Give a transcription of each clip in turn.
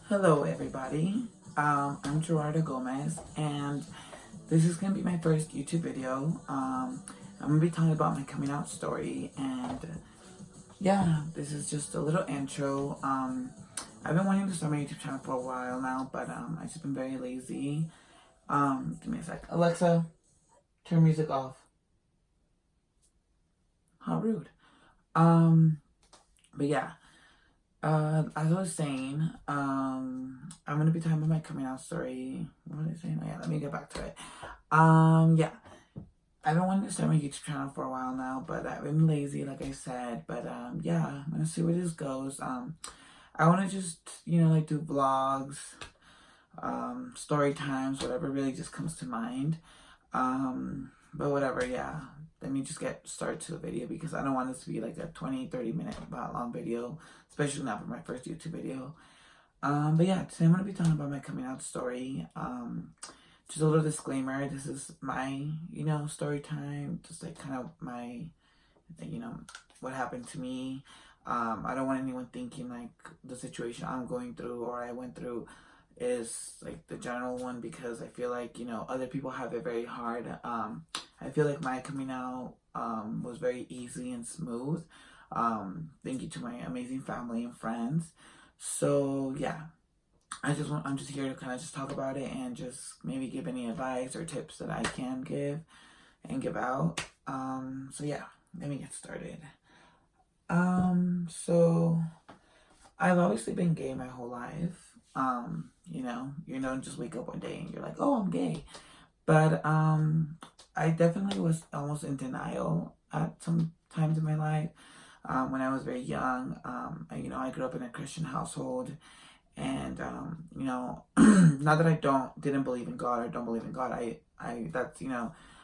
Hello, everybody. I'm Gerardo Gomez, and this is going to be my first YouTube video. I'm going to be talking about my coming out story, and yeah, this is just a little intro. I've been wanting to start my YouTube channel for a while now, but I've just been very lazy. Give me a sec. Alexa, turn music off. How rude. But yeah. As I was saying, I'm gonna be talking about my coming out story. What was I saying? Oh, yeah, let me get back to it. Yeah, I've been wanting to start my YouTube channel for a while now, but I've been lazy, like I said. But yeah, I'm gonna see where this goes. I want to just like do vlogs, story times, whatever really just comes to mind. But whatever, yeah. Let me just get started to the video because I don't want this to be like a 20-30 minute long video, especially not for my first YouTube video. But yeah, today I'm going to be talking about my coming out story. Just a little disclaimer, this is my, story time, just like kind of my, what happened to me. I don't want anyone thinking like the situation I'm going through or I went through is like the general one, because I feel like, other people have it very hard. I feel like my coming out was very easy and smooth. Thank you to my amazing family and friends. So yeah, I'm just here to kind of just talk about it and just maybe give any advice or tips that I can give and give out. So yeah, let me get started. So I've obviously been gay my whole life. You don't just wake up one day and you're like, oh, I'm gay. But I definitely was almost in denial at some times in my life. When I was very young, I grew up in a Christian household, and not that I didn't believe in God or don't believe in God. That's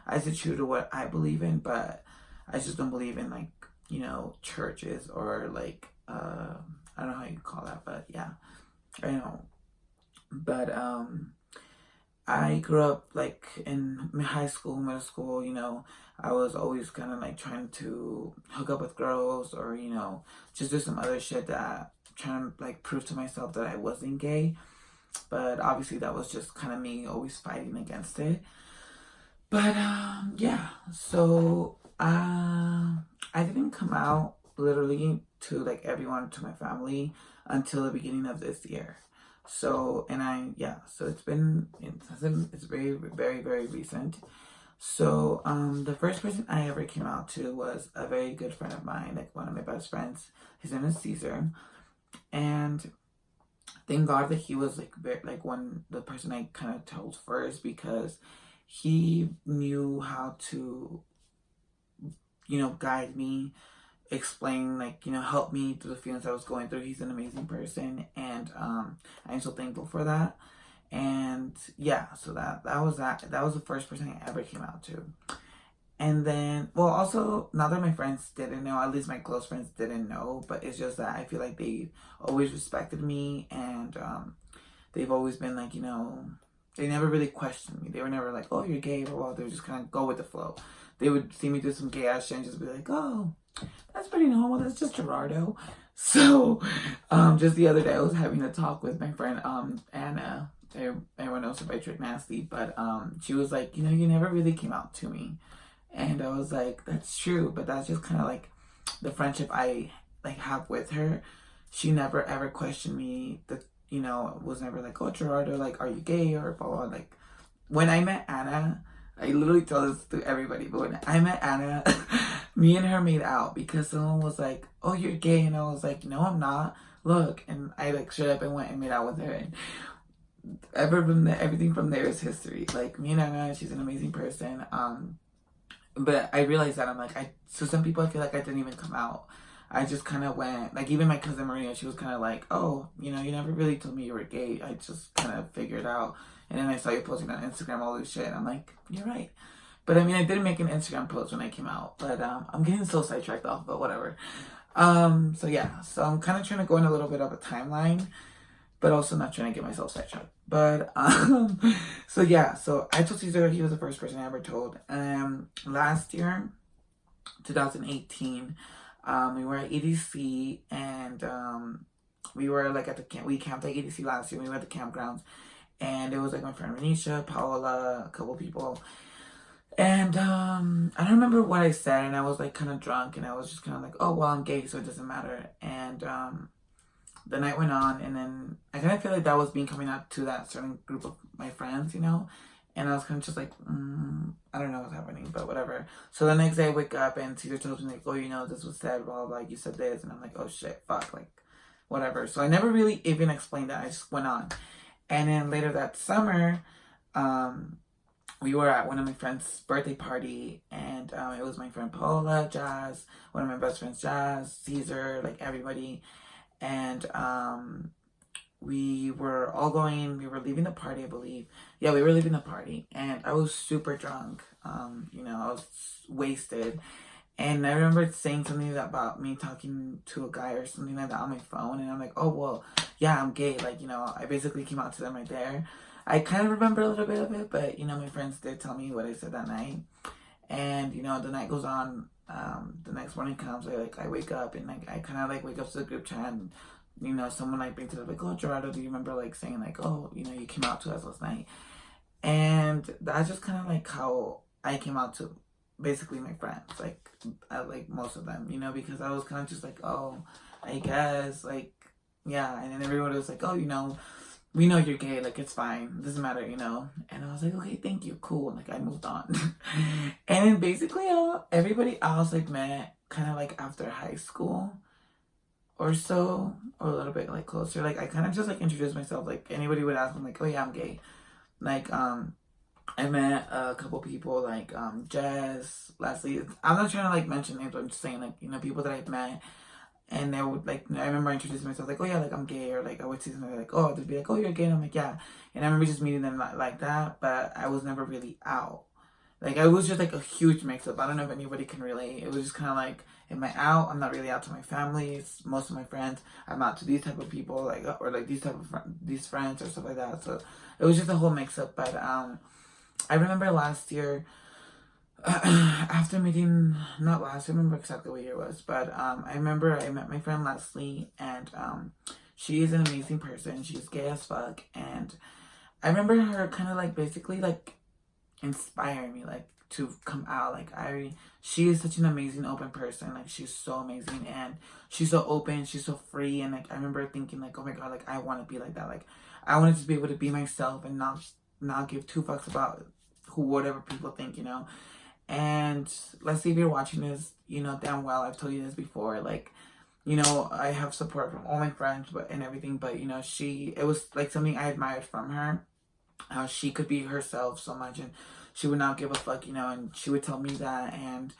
I stay true to what I believe in, but I just don't believe in like churches or like I don't know how you call that, but yeah, I know. But I grew up like in high school, middle school, I was always kind of like trying to hook up with girls or, just do some other shit that trying to like prove to myself that I wasn't gay. But obviously that was just kind of me always fighting against it. But yeah, so I didn't come out literally to like everyone, to my family, until the beginning of this year. So, so it's very, very, very recent. So, the first person I ever came out to was a very good friend of mine, like one of my best friends. His name is Caesar. And thank God that he was like the person I kind of told first, because he knew how to, guide me, explain, like, help me through the feelings I was going through. He's an amazing person, and I'm so thankful for that. And yeah, so that was the first person I ever came out to. And then, well, also, not that my friends didn't know, at least my close friends didn't know, but it's just that I feel like they always respected me, and they've always been like, they never really questioned me. They were never like, oh, you're gay, blah, blah. They would just kind of go with the flow. They would see me do some gay ass shit and just be like, oh, that's pretty normal. That's just Gerardo. So, just the other day, I was having a talk with my friend, Anna. Everyone knows her by Trick Nasty, but she was like, you never really came out to me, and I was like, that's true, but that's just kind of like the friendship I like have with her. She never ever questioned me. That was never like, oh, Gerardo, like, are you gay or blah blah. Like, when I met Anna, I literally tell this to everybody, but when I met Anna, me and her made out because someone was like, oh, you're gay, and I was like, no, I'm not. Look, and I like shut up and went and made out with her, and everything from there is history. Like, me and Anna, she's an amazing person. But I realized that I'm like, so some people I feel like I didn't even come out. I just kind of went, like, even my cousin Maria, she was kind of like, oh, you never really told me you were gay. I just kind of figured out. And then I saw you posting on Instagram, all this shit. And I'm like, you're right. But I mean, I didn't make an Instagram post when I came out. But I'm getting so sidetracked off, but whatever. So yeah, so I'm kind of trying to go in a little bit of a timeline, but also not trying to get myself sidetracked. But so yeah, so I told Caesar, he was the first person I ever told. Last year, 2018, we were at EDC, and we were like at the camp. We camped at EDC last year. We went to campgrounds, and it was like my friend Renisha, Paola, a couple people. And I don't remember what I said, and I was like kind of drunk, and I was just kind of like, oh well, I'm gay, so it doesn't matter. And the night went on, and then I kind of feel like that was being coming out to that certain group of my friends, you know. And I was kind of just like, I don't know what's happening, but whatever. So the next day I wake up and Caesar tells me like, oh, you know, this was said, blah, blah, you said this. And I'm like, oh shit, fuck, like, whatever. So I never really even explained that. I just went on. And then later that summer, we were at one of my friend's birthday party, and it was my friend Paula, Jazz, one of my best friends, Jazz, Caesar, like everybody. And we were all going, we were leaving the party, I believe. Yeah, we were leaving the party, and I was super drunk. You know, I was wasted. And I remember saying something about me talking to a guy or something like that on my phone. And I'm like, oh, well, yeah, I'm gay. Like, you know, I basically came out to them right there. I kind of remember a little bit of it, but, you know, my friends did tell me what I said that night. And, you know, the night goes on. The next morning comes, I wake up, and like I kind of like wake up to the group chat, and you know, someone like brings it up like, oh, Gerardo, do you remember like saying like, oh, you know, you came out to us last night? And that's just kind of like how I came out to basically my friends, like most of them, you know, because I was kind of just like, oh, I guess, like, yeah. And then everyone was like, oh, you know, we know you're gay, like, it's fine, it doesn't matter, you know. And I was like, okay, thank you, cool. Like, I moved on. And then basically everybody else like met kind of like after high school or so, or a little bit like closer. Like, I kind of just like introduced myself. Like, anybody would ask me like, oh yeah, I'm gay. Like, I met a couple people like Jess, Leslie. I'm not trying to like mention names, but I'm just saying like, you know, people that I've met. And they would like, I remember introducing myself like, oh yeah, like I'm gay, or like I would say something like, oh, they'd be like, oh, you're gay, and I'm like, yeah. And I remember just meeting them like that, but I was never really out. Like, I was just like a huge mix-up. I don't know if anybody can relate. It was just kind of like, am I out? I'm not really out to my family. Most of my friends, I'm out to these type of people, like, or like these type of these friends or stuff like that. So it was just a whole mix-up. But I remember last year, after meeting, not last, I remember exactly what year it was, but I remember I met my friend Leslie, and she is an amazing person. She's gay as fuck, and I remember her kind of like basically like inspiring me like to come out. Like, she is such an amazing open person. Like, she's so amazing, and she's so open, she's so free. And like, I remember thinking like, oh my god, like I want to be like that. Like, I want to just be able to be myself and not give two fucks about whatever people think, you know. And let's see, if you're watching this, you know damn well I've told you this before, like, you know, I have support from all my friends and everything, but you know, it was like something I admired from her, how she could be herself so much, and she would not give a fuck, you know, and she would tell me that. And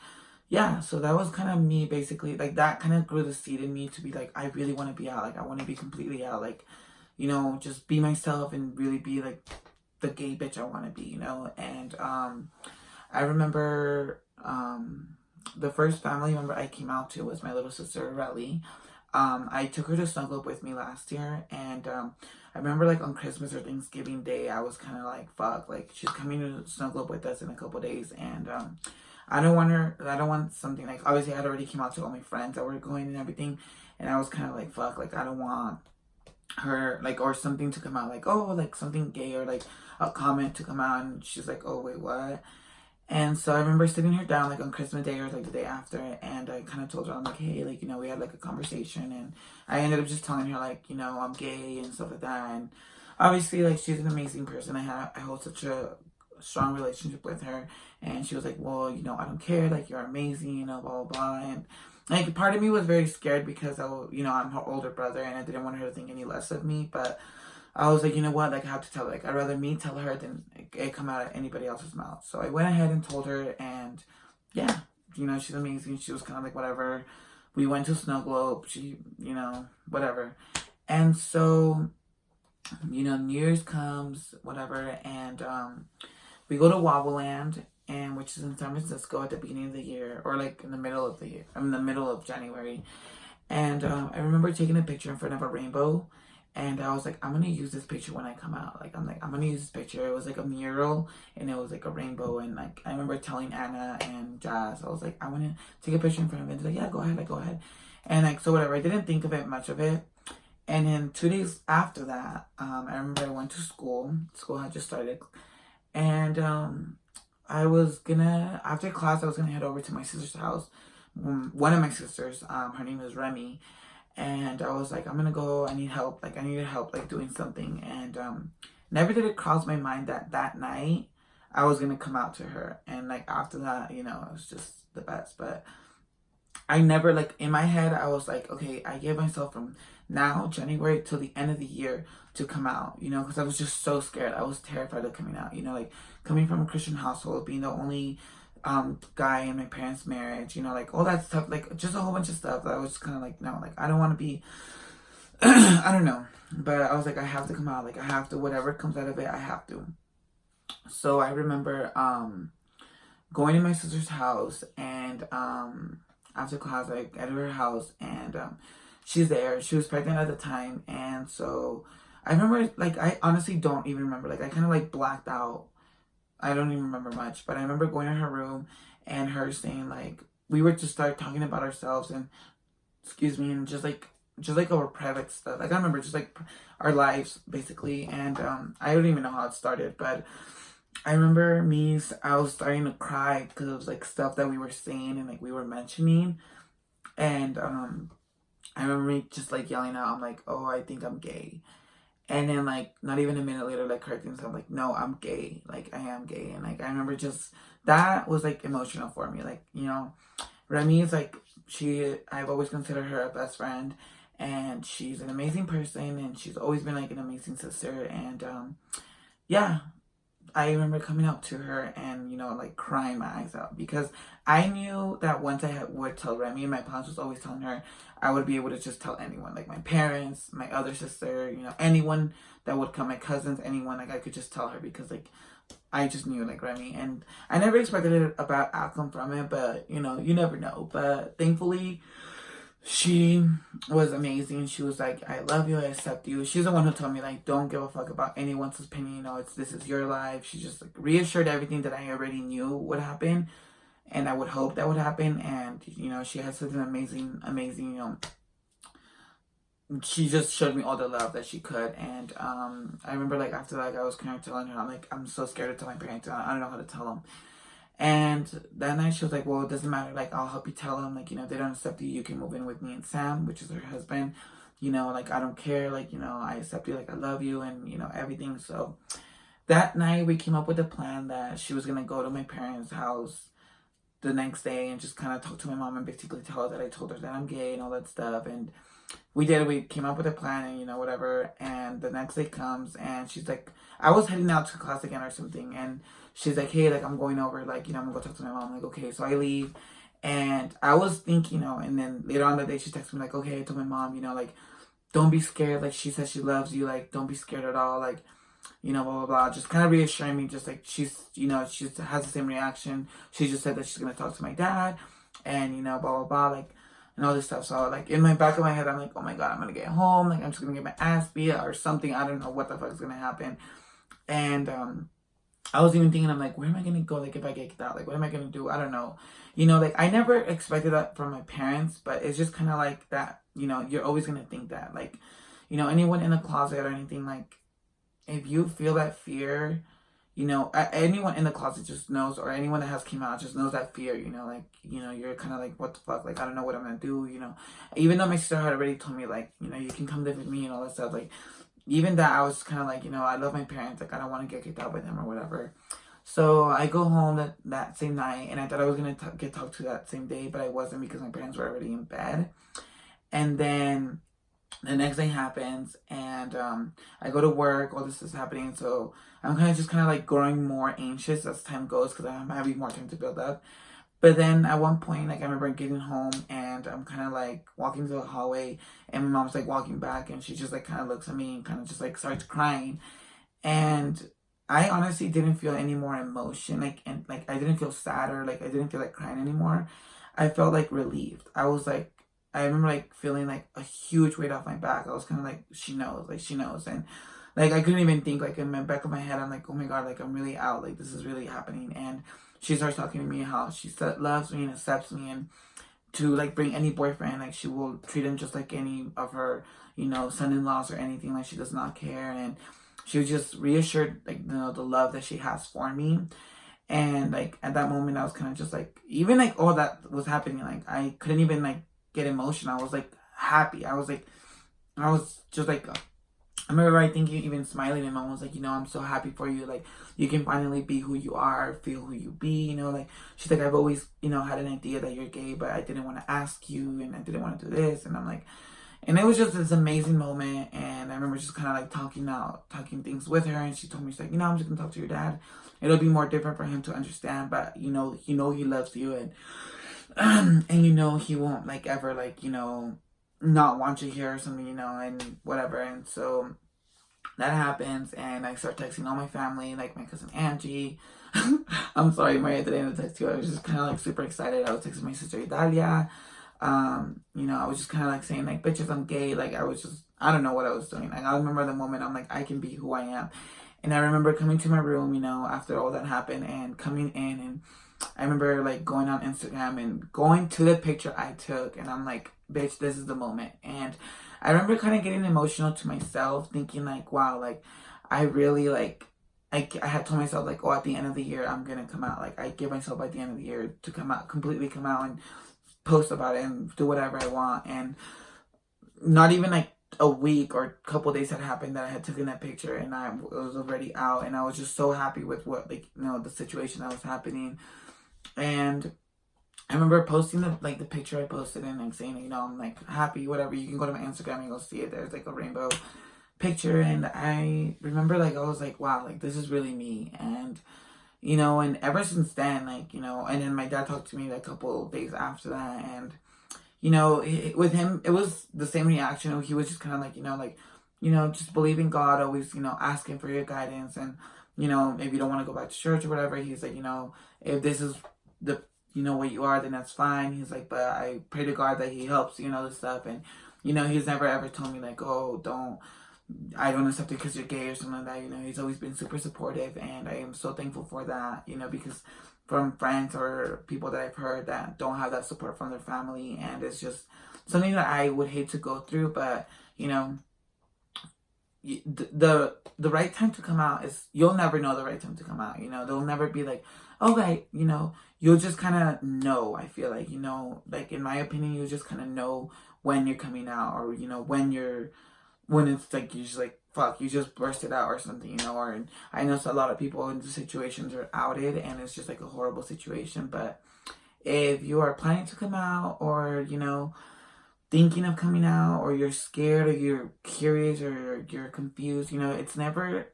yeah, so that was kind of me, basically. Like, that kind of grew the seed in me to be like, I really want to be out. Like, I want to be completely out, like, you know, just be myself and really be like the gay bitch I want to be, you know. And I remember the first family member I came out to was my little sister, Relly. I took her to Snow Globe with me last year, and I remember like on Christmas or Thanksgiving Day, I was kind of like, fuck, like she's coming to Snow Globe with us in a couple days, and I don't want something like, obviously I had already came out to all my friends that were going and everything, and I was kind of like, fuck, like I don't want her like, or something to come out like, oh, like something gay, or like a comment to come out, and she's like, oh wait, what? And so I remember sitting her down like on Christmas Day or like the day after, and I kind of told her, I'm like, hey, like, you know, we had like a conversation, and I ended up just telling her like, you know, I'm gay and stuff like that. And obviously, like, she's an amazing person. I hold such a strong relationship with her, and she was like, well, you know, I don't care, like, you're amazing, you know, blah blah blah. And like, part of me was very scared because you know, I'm her older brother, and I didn't want her to think any less of me, but I was like, you know what, like, I have to tell her. Like, I'd rather me tell her than it come out of anybody else's mouth. So I went ahead and told her, and yeah, you know, she's amazing. She was kind of like, whatever. We went to Snow Globe. She, you know, whatever. And so, you know, New Year's comes, whatever, and we go to Wobbleland, and which is in San Francisco at the beginning of the year, or like in the middle of the year, in the middle of January. And I remember taking a picture in front of a rainbow. And I was like, I'm going to use this picture when I come out. Like, I'm going to use this picture. It was like a mural, and it was like a rainbow. And like, I remember telling Anna and Jazz, I was like, I want to take a picture in front of it. They're like, yeah, go ahead, like, go ahead. And like, so whatever. I didn't think of it, much of it. And then 2 days after that, I remember I went to school. School had just started. And I was gonna, after class, I was gonna head over to my sister's house. One of my sisters, her name is Remy. And I was like, I'm gonna go, I need help. Like, I needed help, like, doing something. And never did it cross my mind that that night I was gonna come out to her. And, like, after that, you know, it was just the best. But I never, like, in my head, I was like, okay, I gave myself from now, January, till the end of the year to come out, you know, because I was just so scared. I was terrified of coming out, you know, like, coming from a Christian household, being the only guy in my parents' marriage, you know, like, all that stuff, like, just a whole bunch of stuff that I was kind of like, no, like, I don't want to be, I don't know, but I was like, I have to come out, like, I have to, whatever comes out of it, I have to. So I remember going to my sister's house, and after class, I get to her house, and she's there. She was pregnant at the time, and so I remember, like, I honestly don't even remember. Like, I kind of, like, blacked out. I don't even remember much, but I remember going to her room and her saying, like, we were to start talking about ourselves and, excuse me, and just like our private stuff. Like, I remember just like our lives basically, and I don't even know how it started, but I remember I was starting to cry because it was like stuff that we were saying and like we were mentioning, and I remember me just like yelling out, I'm like, oh, I think I'm gay. And then, like, not even a minute later, like, correcting myself, like, no, I'm gay. Like, I am gay. And, like, I remember just, that was, like, emotional for me. Like, you know, Remy is, like, I've always considered her a best friend. And she's an amazing person. And she's always been, like, an amazing sister. And, yeah, I remember coming up to her and, you know, like, crying my eyes out, because I knew that once would tell Remy, and my plans was always telling her, I would be able to just tell anyone, like my parents, my other sister, you know, anyone that would come, my cousins, anyone, like, I could just tell her, because, like, I just knew, like, Remy, and I never expected a bad outcome from it, but, you know, you never know. But thankfully, she was amazing. She was like, I love you, I accept you. She's the one who told me, like, don't give a fuck about anyone's opinion, you know, this is your life. She just, like, reassured everything that I already knew would happen, and I would hope that would happen. And, you know, she has such an amazing, you know, she just showed me all the love that she could. And I remember, like, after that, I was kind of telling her, I'm like, I'm so scared to tell my parents, I don't know how to tell them. And that night she was like, well, it doesn't matter, like, I'll help you tell them, like, you know, if they don't accept you, you can move in with me and Sam, which is her husband, you know, like, I don't care, like, you know, I accept you, like, I love you, and, you know, everything. So that night we came up with a plan that she was gonna go to my parents' house the next day and just kind of talk to my mom and basically tell her that I told her that I'm gay and all that stuff. And we came up with a plan, and, you know, whatever. And the next day comes, and she's like, I was heading out to class again or something, and she's like, hey, like, I'm going over, like, you know, I'm gonna go talk to my mom. I'm like, okay. So I leave, and I was thinking, you know, and then later on the day she texted me, like, okay, I told my mom, you know, like, don't be scared, like, she says she loves you, like, don't be scared at all, like, you know, blah blah blah, just kind of reassuring me, just like, she's, you know, she has the same reaction. She just said that she's gonna talk to my dad, and, you know, blah blah blah, like, and all this stuff. So, like, in my back of my head, I'm like, oh my god, I'm gonna get home, like, I'm just gonna get my ass beat or something. I don't know what the fuck is gonna happen. And I was even thinking, I'm like, where am I gonna go, like, if I get kicked out? Like, what am I gonna do? I don't know. You know, like, I never expected that from my parents, but it's just kind of like that, you know, you're always gonna think that, like, you know, anyone in a closet or anything, like, if you feel that fear, you know, anyone in the closet just knows, or anyone that has came out just knows that fear, you know, like, you know, you're kind of like, what the fuck, like, I don't know what I'm gonna do, you know. Even though my sister had already told me, like, you know, you can come live with me and all that stuff, like, even that, I was kind of like, you know, I love my parents, like, I don't want to get kicked out by them or whatever. So I go home that same night, and I thought I was gonna get talked to that same day, but I wasn't, because my parents were already in bed. And then the next day happens, and I go to work, all this is happening, so I'm kind of like growing more anxious as time goes, because I'm having more time to build up. But then at one point, like, I remember getting home, and I'm kind of like walking to the hallway, and my mom's like walking back, and she just like kind of looks at me and kind of just like starts crying. And I honestly didn't feel any more emotion, like, and like, I didn't feel sad, or like, I didn't feel like crying anymore. I felt like relieved. I remember, like, feeling like a huge weight off my back. I was kind of like, she knows, like, she knows. And, like, I couldn't even think, like, in the back of my head, I'm like, oh my god, like, I'm really out, like, this is really happening. And she starts talking to me how she loves me and accepts me, and to like bring any boyfriend. Like she will treat him just like any of her, you know, son-in-laws or anything. Like she does not care. And she was just reassured, like, you know, the love that she has for me. And like at that moment I was kind of just like, even like all that was happening, like I couldn't even like get emotional. I was like happy. I was just like, I remember I think even smiling, and mom was like, you know, I'm so happy for you. Like, you can finally be who you are, feel who you be, you know. Like, she's like, I've always, you know, had an idea that you're gay, but I didn't want to ask you, and I didn't want to do this. And I'm like, and it was just this amazing moment. And I remember just kind of like talking things with her. And she told me, she's like, you know, I'm just going to talk to your dad. It'll be more different for him to understand, but, you know, he loves you. And you know, he won't like ever like, you know, not want you here or something, you know, and whatever. And so that happens, and I start texting all my family, like my cousin Angie. I'm sorry, Maria, that I didn't text you. I was just kind of like super excited. I was texting my sister Idalia. You know, I was just kind of like saying like, bitches, I'm gay. Like I don't know what I was doing. Like I remember the moment I'm like, I can be who I am. And I remember coming to my room, you know, after all that happened, and coming in, and I remember like going on Instagram and going to the picture I took, and I'm like, bitch, this is the moment. And I remember kind of getting emotional to myself, thinking like, wow, like I really like, I had told myself like, oh, at the end of the year, I'm going to come out. Like I give myself by the end of the year to completely come out and post about it and do whatever I want. And not even like a week or a couple days had happened that I had taken that picture, and I was already out, and I was just so happy with what, like, you know, the situation that was happening. And I remember posting the picture I posted and like saying, you know, I'm like happy, whatever. You can go to my Instagram and you'll see it. There's like a rainbow picture. And I remember like, I was like, wow, like this is really me. And, you know, and ever since then, like, you know, and then my dad talked to me like a couple of days after that. And, you know, with him, it was the same reaction. He was just kind of like, you know, just believe in God, always, you know, asking for your guidance. And, you know, if you don't want to go back to church or whatever, he's like, you know, if this is the, you know, what you are, then that's fine. He's like, but I pray to God that he helps, you know, this stuff. And, you know, he's never ever told me like, oh, I don't accept it because you're gay or something like that. You know, he's always been super supportive, and I am so thankful for that, you know, because from friends or people that I've heard that don't have that support from their family, and it's just something that I would hate to go through. But, you know, the right time to come out is, you'll never know the right time to come out. You know, they'll never be like, okay, you know, you'll just kind of know. I feel like, you know, like in my opinion, you just kind of know when you're coming out, or, you know, when it's like, you're just like, fuck, you just burst it out or something, you know. Or I know a lot of people in the situations are outed, and it's just like a horrible situation. But if you are planning to come out, or, you know, thinking of coming out, or you're scared, or you're curious, or you're confused, you know, it's never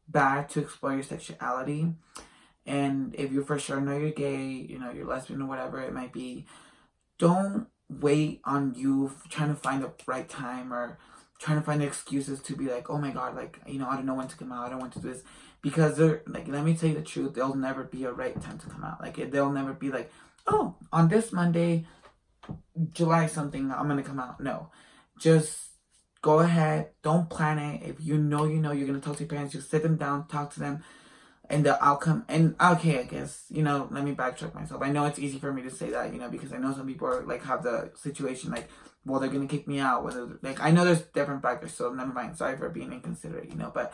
bad to explore your sexuality. And if you for sure know you're gay, you know, you're lesbian or whatever it might be, don't wait on you trying to find the right time, or trying to find excuses to be like, oh my God, like, you know, I don't know when to come out, I don't want to do this. Because like, let me tell you the truth, there'll never be a right time to come out. Like, there'll never be like, oh, on this Monday, July something, I'm gonna come out. No, just go ahead, don't plan it. If you know, you're gonna talk to your parents, you sit them down, talk to them, and the outcome. And okay, I guess, you know, let me backtrack myself. I know it's easy for me to say that, you know, because I know some people are like, have the situation like, well, they're gonna kick me out, whether like, I know there's different factors, so never mind, sorry for being inconsiderate, you know. But,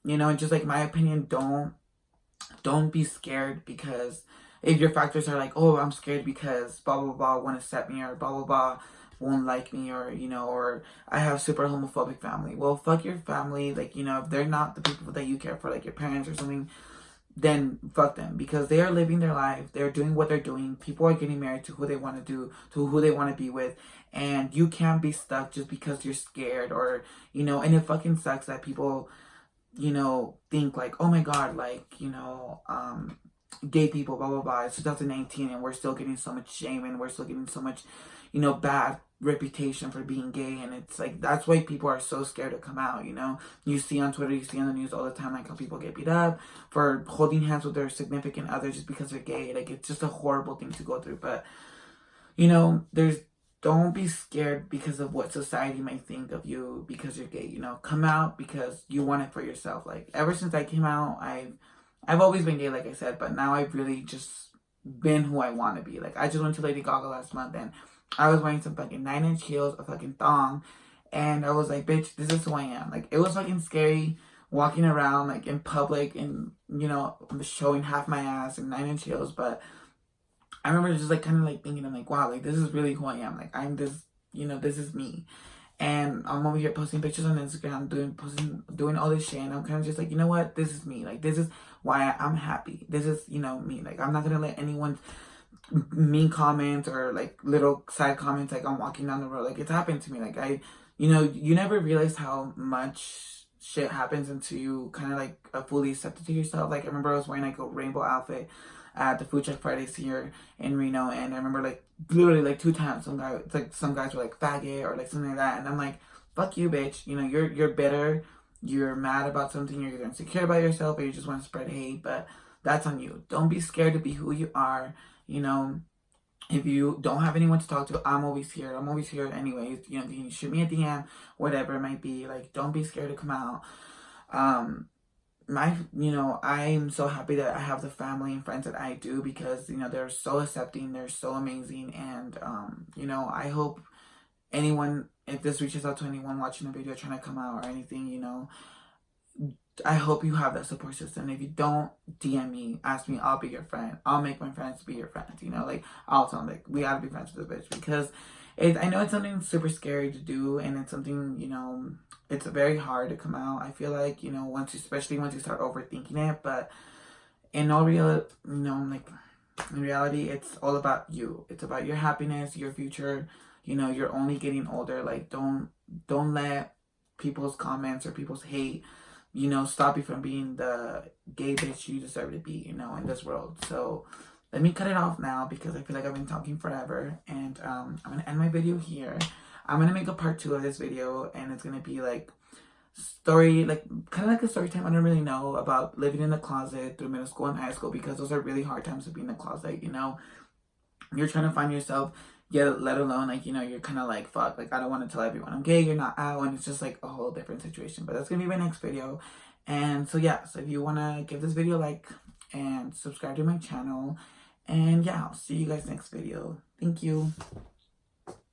you know, just like my opinion, don't be scared, because if your factors are like, oh, I'm scared because blah blah blah won't accept me, or blah blah blah won't like me, or, you know, or I have super homophobic family. Well, fuck your family. Like, you know, if they're not the people that you care for, like your parents or something, then fuck them, because they are living their life. They're doing what they're doing. People are getting married to who they want to do, to who they want to be with. And you can't be stuck just because you're scared, or, you know, and it fucking sucks that people, you know, think like, oh my God, like, you know, gay people, blah, blah, blah. It's 2019 and we're still getting so much shame, and we're still getting so much, you know, bad reputation for being gay. And it's like, that's why people are so scared to come out, you know. You see on Twitter, you see on the news all the time, like how people get beat up for holding hands with their significant other just because they're gay. Like, it's just a horrible thing to go through. But, you know, don't be scared because of what society might think of you because you're gay. You know, come out because you want it for yourself. Like, ever since I came out, I've always been gay, like I said, but now I've really just been who I want to be. Like, I just went to Lady Gaga last month and I was wearing some fucking 9-inch heels, a fucking thong, and I was like, bitch, this is who I am. Like, it was fucking scary walking around like in public and, you know, showing half my ass in 9-inch heels, but I remember just like kind of like thinking, I'm like, wow, like this is really who I am. Like, I'm this, you know, this is me. And I'm over here posting pictures on Instagram, doing all this shit, and I'm kind of just like, you know what, this is me. Like, this is why I'm happy. This is, you know, me. Like, I'm not gonna let anyone mean comments or like little side comments like I'm walking down the road. Like, it's happened to me. Like, you know, you never realize how much shit happens until you kind of like fully accept it to yourself. Like, I remember I was wearing like a rainbow outfit at the Food Truck Fridays here in Reno, and I remember like literally like 2 times some guys were like faggot or like something like that, and I'm like, fuck you, bitch. You know, you're bitter, you're mad about something, you're either insecure about yourself or you just want to spread hate, but that's on you. Don't be scared to be who you are. You know, if you don't have anyone to talk to, I'm always here. I'm always here anyways. You know, you can shoot me a DM, whatever it might be. Like, don't be scared to come out. You know, I'm so happy that I have the family and friends that I do, because, you know, they're so accepting, they're so amazing, and, you know, I hope anyone, if this reaches out to anyone watching the video trying to come out or anything, you know, I hope you have that support system. If you don't, DM me, ask me, I'll be your friend. I'll make my friends be your friends, you know, like, I'll tell them, like, we gotta be friends with this bitch, because I know it's something super scary to do, and it's something, you know, it's very hard to come out. I feel like, you know, especially once you start overthinking it, but in all real, you know, like, in reality, it's all about you. It's about your happiness, your future. You know, you're only getting older. Like, don't let people's comments or people's hate, you know, stop you from being the gay bitch you deserve to be, you know, in this world. So let me cut it off now, because I feel like I've been talking forever, and I'm gonna end my video here. I'm gonna make a part 2 of this video, and it's gonna be like story, like kind of like a story time. I don't really know, about living in the closet through middle school and high school, because those are really hard times to be in the closet. You know, you're trying to find yourself, yet let alone like, you know, you're kind of like, fuck, like, I don't want to tell everyone I'm gay, you're not out, and it's just like a whole different situation. But that's gonna be my next video. And so yeah, so if you want to give this video a like and subscribe to my channel, and yeah, I'll see you guys next video. Thank you.